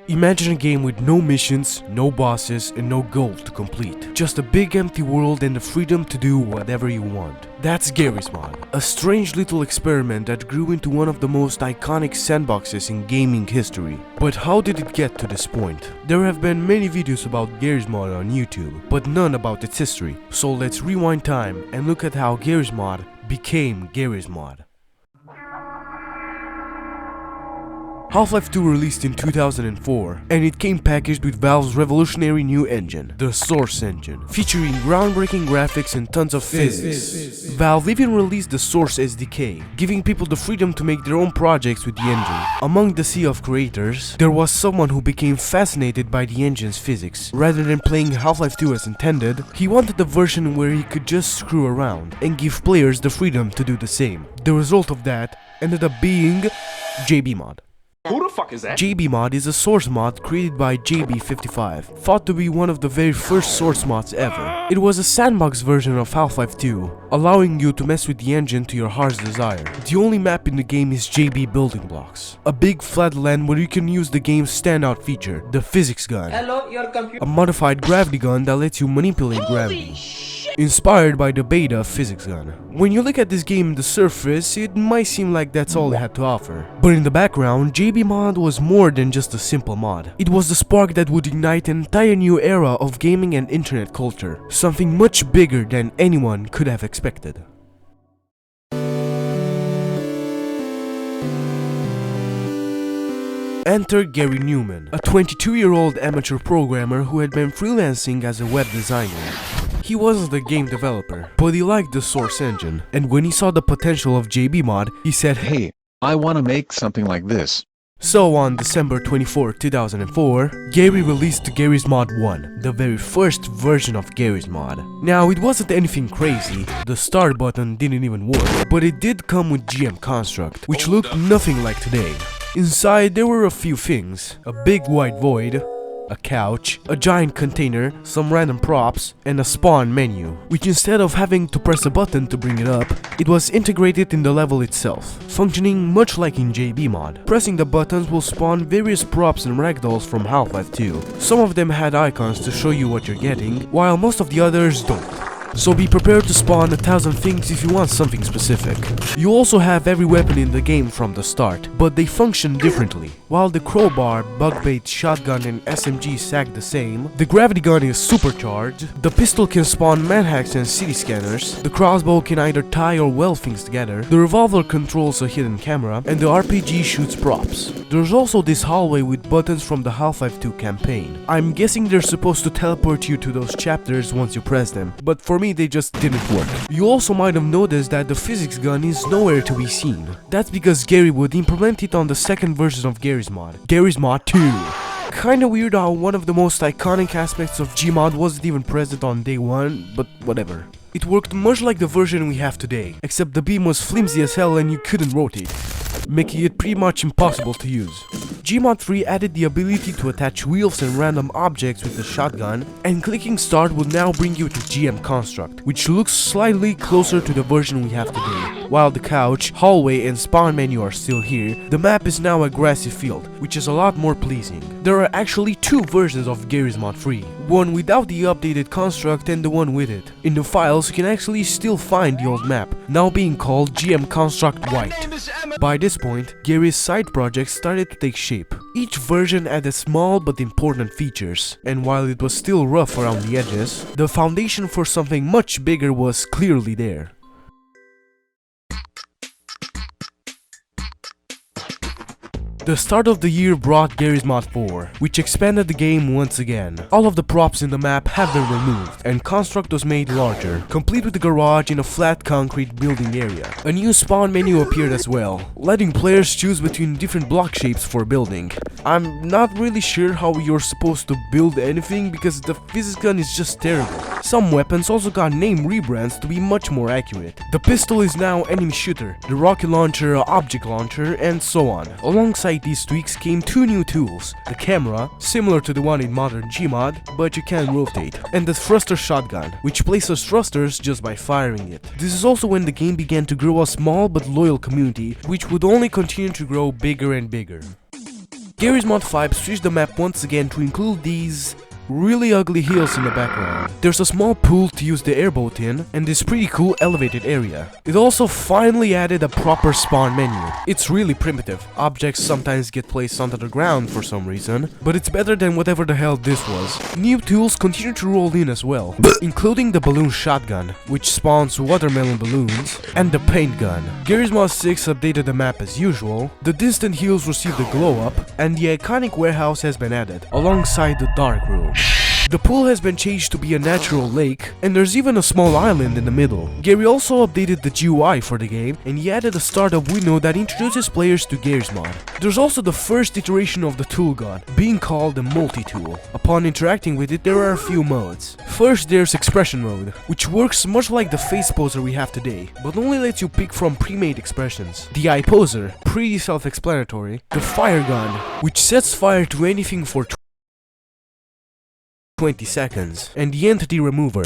Imagine a game with no missions, no bosses, and no goal to complete. Just a big empty world and the freedom to do whatever you want. That's Garry's Mod, a strange little experiment that grew into one of the most iconic sandboxes in gaming history. But how did it get to this point? There have been many videos about Garry's Mod on YouTube, but none about its history. So let's rewind time and look at how Garry's Mod became Garry's Mod. Half-Life 2 released in 2004, and it came packaged with Valve's revolutionary new engine, the Source engine, featuring groundbreaking graphics and tons of physics. Valve even released the Source SDK, giving people the freedom to make their own projects with the engine. Among the sea of creators, there was someone who became fascinated by the engine's physics. Rather than playing Half-Life 2 as intended, he wanted a version where he could just screw around and give players the freedom to do the same. The result of that ended up being GMod. Who the fuck is that? GMod is a source mod created by JB55, thought to be one of the very first source mods ever. It was a sandbox version of Half-Life 2, allowing you to mess with the engine to your heart's desire. The only map in the game is JB building blocks, a big flat land where you can use the game's standout feature, the physics gun, a modified gravity gun that lets you manipulate gravity. Inspired by the beta physics gun. When you look at this game on the surface, it might seem like that's all it had to offer. But in the background, GMod was more than just a simple mod. It was the spark that would ignite an entire new era of gaming and internet culture. Something much bigger than anyone could have expected. Enter Garry Newman, a 22-year-old amateur programmer who had been freelancing as a web designer. He wasn't a game developer, but he liked the Source engine, and when he saw the potential of GMod, he said, "Hey, I wanna make something like this." So on December 24, 2004, Garry released Garry's Mod 1, the very first version of Garry's Mod. Now, it wasn't anything crazy, the start button didn't even work, but it did come with GM Construct, which looked nothing like today. Inside, there were a few things: a big white void, a couch, a giant container, some random props, and a spawn menu, which instead of having to press a button to bring it up, it was integrated in the level itself, functioning much like in GMod. Pressing the buttons will spawn various props and ragdolls from Half-Life 2. Some of them had icons to show you what you're getting, while most of the others don't. So be prepared to spawn 1,000 things if you want something specific. You also have every weapon in the game from the start, but they function differently. While the crowbar, bug bait, shotgun and SMG stack the same, the gravity gun is supercharged, the pistol can spawn manhacks and city scanners, the crossbow can either tie or weld things together, the revolver controls a hidden camera, and the RPG shoots props. There's also this hallway with buttons from the Half-Life 2 campaign. I'm guessing they're supposed to teleport you to those chapters once you press them, but for me they just didn't work. You also might have noticed that the physics gun is nowhere to be seen. That's because Garry would implement it on the second version of Garry's Mod, Garry's Mod 2. Kinda weird how one of the most iconic aspects of GMod wasn't even present on day one, but whatever. It worked much like the version we have today, except the beam was flimsy as hell and you couldn't rotate, making it pretty much impossible to use. GMod 3 added the ability to attach wheels and random objects with the shotgun, and clicking start will now bring you to GM Construct, which looks slightly closer to the version we have today. While the couch, hallway and spawn menu are still here, the map is now a grassy field, which is a lot more pleasing. There are actually two versions of Garry's Mod 3, one without the updated construct and the one with it. In the files you can actually still find the old map, now being called GM Construct White. By this point, Garry's side projects started to take shape. Each version added small but important features, and while it was still rough around the edges, the foundation for something much bigger was clearly there. The start of the year brought Garry's Mod 4, which expanded the game once again. All of the props in the map have been removed, and Construct was made larger, complete with a garage in a flat concrete building area. A new spawn menu appeared as well, letting players choose between different block shapes for building. I'm not really sure how you're supposed to build anything because the physics gun is just terrible. Some weapons also got name rebrands to be much more accurate. The pistol is now enemy shooter, the rocket launcher object launcher, and so on. Alongside these tweaks came two new tools: the camera, similar to the one in modern GMod, but you can rotate, and the thruster shotgun, which places thrusters just by firing it. This is also when the game began to grow a small but loyal community, which would only continue to grow bigger and bigger. Garry's Mod 5 switched the map once again to include these really ugly hills in the background. There's a small pool to use the airboat in, and this pretty cool elevated area. It also finally added a proper spawn menu. It's really primitive. Objects sometimes get placed onto the ground for some reason, but it's better than whatever the hell this was. New tools continue to roll in as well, including the balloon shotgun, which spawns watermelon balloons, and the paint gun. Garry's Mod 6 updated the map as usual, the distant hills received a glow up, and the iconic warehouse has been added, alongside the dark room. The pool has been changed to be a natural lake, and there's even a small island in the middle. Garry also updated the GUI for the game, and he added a startup window that introduces players to Garry's Mod. There's also the first iteration of the tool gun, being called the multi-tool. Upon interacting with it, there are a few modes. First, there's expression mode, which works much like the face poser we have today, but only lets you pick from pre-made expressions. The eye poser, pretty self-explanatory. The fire gun, which sets fire to anything for 20 seconds, and the entity remover.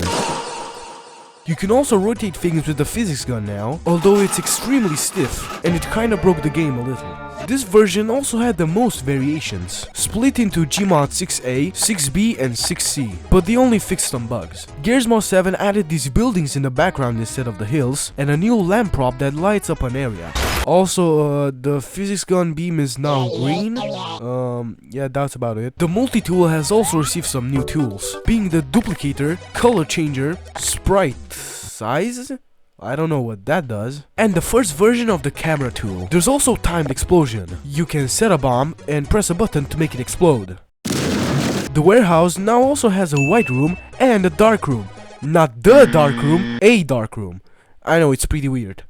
You can also rotate things with the physics gun now, although it's extremely stiff, and it kinda broke the game a little. This version also had the most variations, split into GMod 6A, 6B, and 6C, but they only fixed some bugs. Garry's Mod 7 added these buildings in the background instead of the hills, and a new lamp prop that lights up an area. Also, the physics gun beam is now green. Yeah, that's about it. The multi-tool has also received some new tools, being the duplicator, color changer, sprite size? I don't know what that does. And the first version of the camera tool. There's also timed explosion. You can set a bomb and press a button to make it explode. The warehouse now also has a white room and a dark room. Not the dark room, a dark room. I know, it's pretty weird.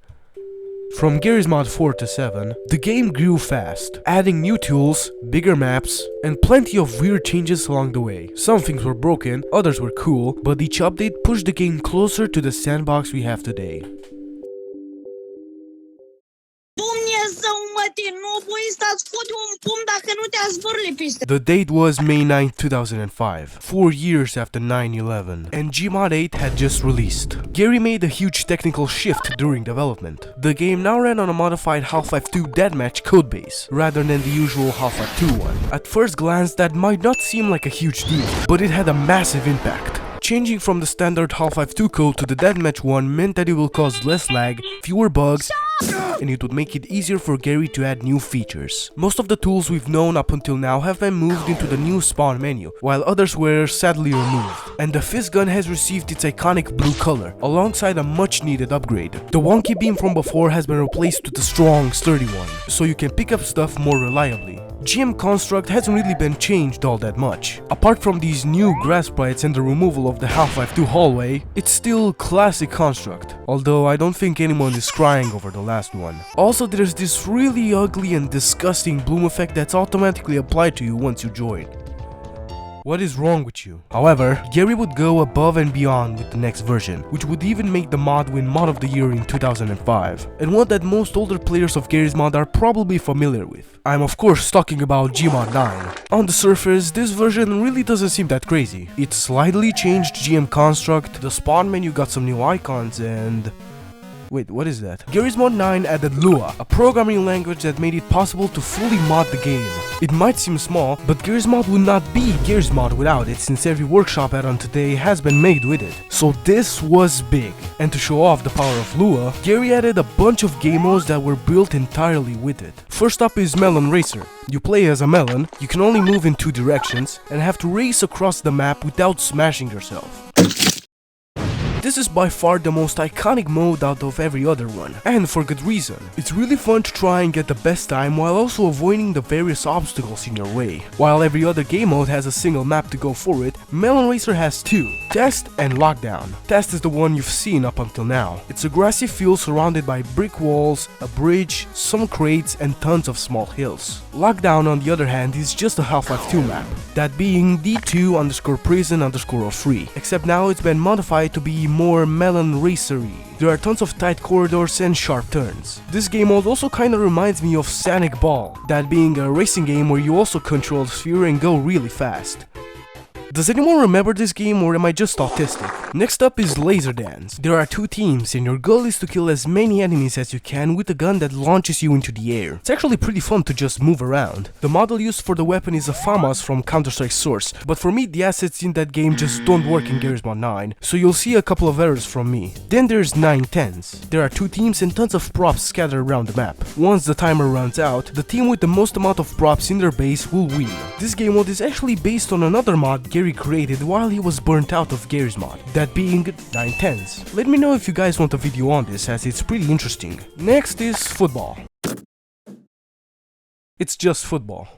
From Garry's Mod 4 to 7, the game grew fast, adding new tools, bigger maps, and plenty of weird changes along the way. Some things were broken, others were cool, but each update pushed the game closer to the sandbox we have today. The date was May 9, 2005, 4 years after 9/11, and GMod 8 had just released. Garry made a huge technical shift during development. The game now ran on a modified Half-Life 2 deathmatch codebase, rather than the usual Half-Life 2 one. At first glance, that might not seem like a huge deal, but it had a massive impact. Changing from the standard Half-Life 2 code to the deathmatch one meant that it will cause less lag, fewer bugs, and it would make it easier for Garry to add new features. Most of the tools we've known up until now have been moved into the new spawn menu, while others were sadly removed. And the fizz gun has received its iconic blue color, alongside a much needed upgrade. The wonky beam from before has been replaced with the strong, sturdy one, so you can pick up stuff more reliably. GM construct hasn't really been changed all that much. Apart from these new grass sprites and the removal of the Half-Life 2 hallway, it's still classic construct, although I don't think anyone is crying over the last one. Also, there's this really ugly and disgusting bloom effect that's automatically applied to you once you join. What is wrong with you? However, Garry would go above and beyond with the next version, which would even make the mod win Mod of the Year in 2005, and one that most older players of Garry's Mod are probably familiar with. I'm of course talking about GMod 9. On the surface, this version really doesn't seem that crazy. It slightly changed GM construct, the spawn menu got some new icons, and... wait, what is that? Garry's Mod 9 added Lua, a programming language that made it possible to fully mod the game. It might seem small, but Garry's Mod would not be Garry's Mod without it, since every workshop add-on today has been made with it. So this was big. And to show off the power of Lua, Garry added a bunch of game modes that were built entirely with it. First up is Melon Racer. You play as a melon, you can only move in 2 directions, and have to race across the map without smashing yourself. This is by far the most iconic mode out of every other one, and for good reason. It's really fun to try and get the best time while also avoiding the various obstacles in your way. While every other game mode has a single map to go for it, Melon Racer has 2, Test and Lockdown. Test is the one you've seen up until now. It's a grassy field surrounded by brick walls, a bridge, some crates, and tons of small hills. Lockdown, on the other hand, is just a Half-Life 2 map, that being D2_prison_03, except now it's been modified to be more Melon Racer-y. There are tons of tight corridors and sharp turns. This game mode also kinda reminds me of Sonic Ball, that being a racing game where you also control the sphere and go really fast. Does anyone remember this game, or am I just autistic? Next up is Laser Dance. There are two teams and your goal is to kill as many enemies as you can with a gun that launches you into the air. It's actually pretty fun to just move around. The model used for the weapon is a FAMAS from Counter-Strike Source, but for me the assets in that game just don't work in Garry's Mod 9, so you'll see a couple of errors from me. Then there's 9-10s. There are two teams and tons of props scattered around the map. Once the timer runs out, the team with the most amount of props in their base will win. This game mode is actually based on another mod Garry created while he was burnt out of Garry's Mod, that being 9-10s. Let me know if you guys want a video on this, as it's pretty interesting. Next is football. It's just football.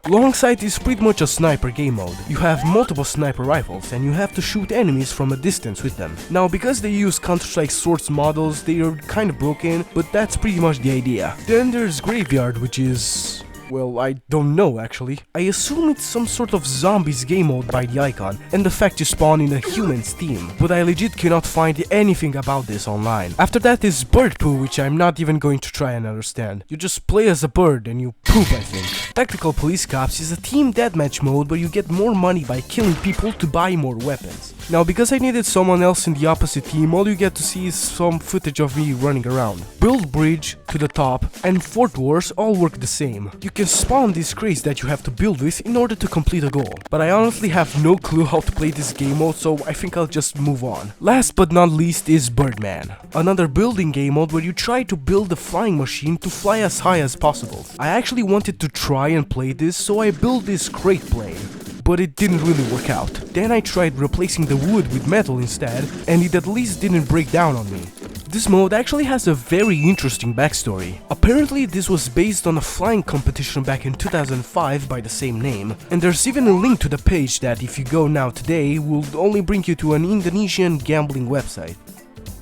Long sight is pretty much a sniper game mode. You have multiple sniper rifles and you have to shoot enemies from a distance with them. Now, because they use Counter-Strike Source models, they are kind of broken, but that's pretty much the idea. Then there's Graveyard, which is... well, I don't know actually. I assume it's some sort of zombies game mode by the icon and the fact you spawn in a human's team, but I legit cannot find anything about this online. After that is bird poo, which I'm not even going to try and understand. You just play as a bird and you poop, I think. Tactical Police Cops is a team deathmatch mode where you get more money by killing people to buy more weapons. Now, because I needed someone else in the opposite team, all you get to see is some footage of me running around. Build Bridge, To the Top, and Fort Wars all work the same. You can spawn these crates that you have to build with in order to complete a goal. But I honestly have no clue how to play this game mode, so I think I'll just move on. Last but not least is Birdman, another building game mode where you try to build a flying machine to fly as high as possible. I actually wanted to try and play this, so I built this crate plane, but it didn't really work out. Then I tried replacing the wood with metal instead, and it at least didn't break down on me. This mode actually has a very interesting backstory. Apparently this was based on a flying competition back in 2005 by the same name, and there's even a link to the page that, if you go now today, will only bring you to an Indonesian gambling website.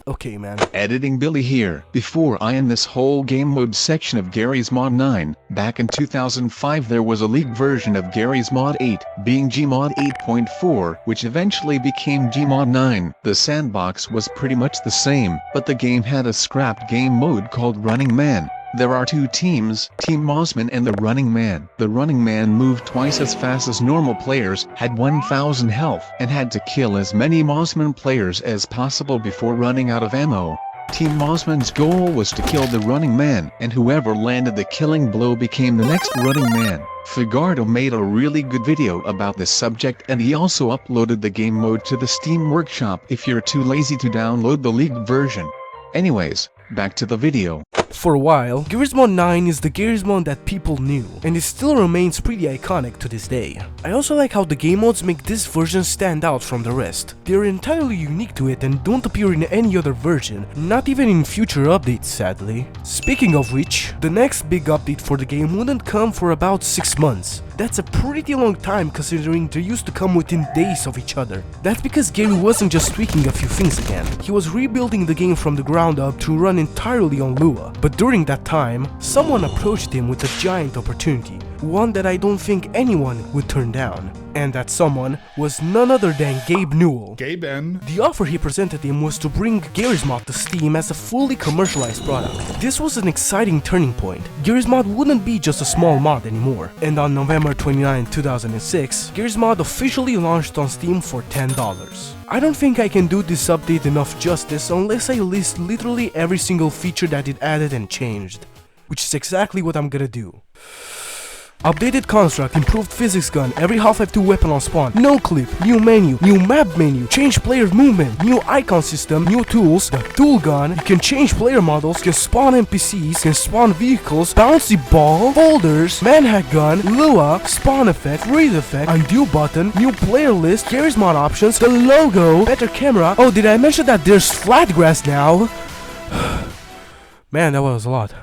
Okay, man. Editing Billy here. Before I end this whole game mode section of Garry's Mod 9, back in 2005 there was a leaked version of Garry's Mod 8, being GMod 8.4, which eventually became GMod 9. The sandbox was pretty much the same, but the game had a scrapped game mode called Running Man. There are two teams, Team Mossman and the Running Man. The Running Man moved twice as fast as normal players, had 1000 health, and had to kill as many Mossman players as possible before running out of ammo. Team Mossman's goal was to kill the Running Man, and whoever landed the killing blow became the next Running Man. Figardo made a really good video about this subject, and he also uploaded the game mode to the Steam Workshop if you're too lazy to download the leaked version. Anyways, back to the video. For a while, Garry's Mod 9 is the Garry's Mod that people knew, and it still remains pretty iconic to this day. I also like how the game mods make this version stand out from the rest. They are entirely unique to it and don't appear in any other version, not even in future updates, sadly. Speaking of which, the next big update for the game wouldn't come for about 6 months. That's a pretty long time considering they used to come within days of each other. That's because Garry wasn't just tweaking a few things again, he was rebuilding the game from the ground up to run entirely on Lua. But during that time, someone approached him with a giant opportunity, one that I don't think anyone would turn down. And that someone was none other than Gabe Newell. Gaben. The offer he presented him was to bring Garry's Mod to Steam as a fully commercialized product. This was an exciting turning point. Garry's Mod wouldn't be just a small mod anymore. And on November 29, 2006, Garry's Mod officially launched on Steam for $10. I don't think I can do this update enough justice unless I list literally every single feature that it added and changed, which is exactly what I'm gonna do. Updated construct, improved physics gun, every Half-Life 2 weapon on spawn, no clip, new menu, new map menu, change player movement, new icon system, new tools, the tool gun, you can change player models, you can spawn NPCs, can spawn vehicles, bouncy ball, folders, manhack gun, Lua, spawn effect, read effect, undo button, new player list, Garry's Mod options, the logo, better camera. Oh, did I mention that there's flat grass now? Man, that was a lot.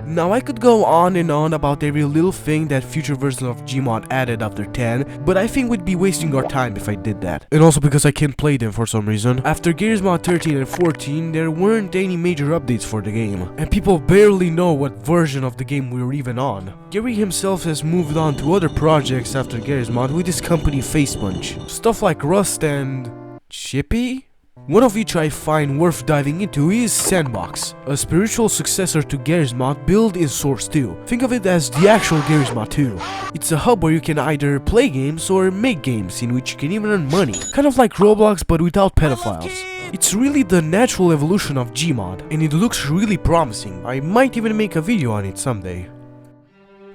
Now I could go on and on about every little thing that future versions of GMod added after 10, but I think we'd be wasting our time if I did that. And also because I can't play them for some reason. After Garry's Mod 13 and 14, there weren't any major updates for the game, and people barely know what version of the game we were even on. Garry himself has moved on to other projects after Garry's Mod with his company Facepunch. Stuff like Rust and... Chippy? One of which I find worth diving into is Sandbox, a spiritual successor to Garry's Mod built in Source 2. Think of it as the actual Garry's Mod 2. It's a hub where you can either play games or make games in which you can even earn money, kind of like Roblox but without pedophiles. It's really the natural evolution of GMod, and it looks really promising. I might even make a video on it someday.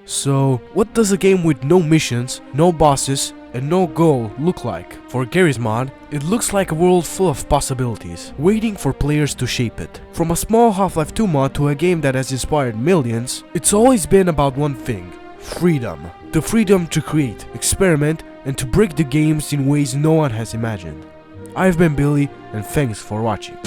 So, what does a game with no missions, no bosses, and no goal look like? For Garry's Mod, it looks like a world full of possibilities, waiting for players to shape it. From a small Half-Life 2 mod to a game that has inspired millions, it's always been about one thing: freedom. The freedom to create, experiment, and to break the games in ways no one has imagined. I've been Billy, and thanks for watching.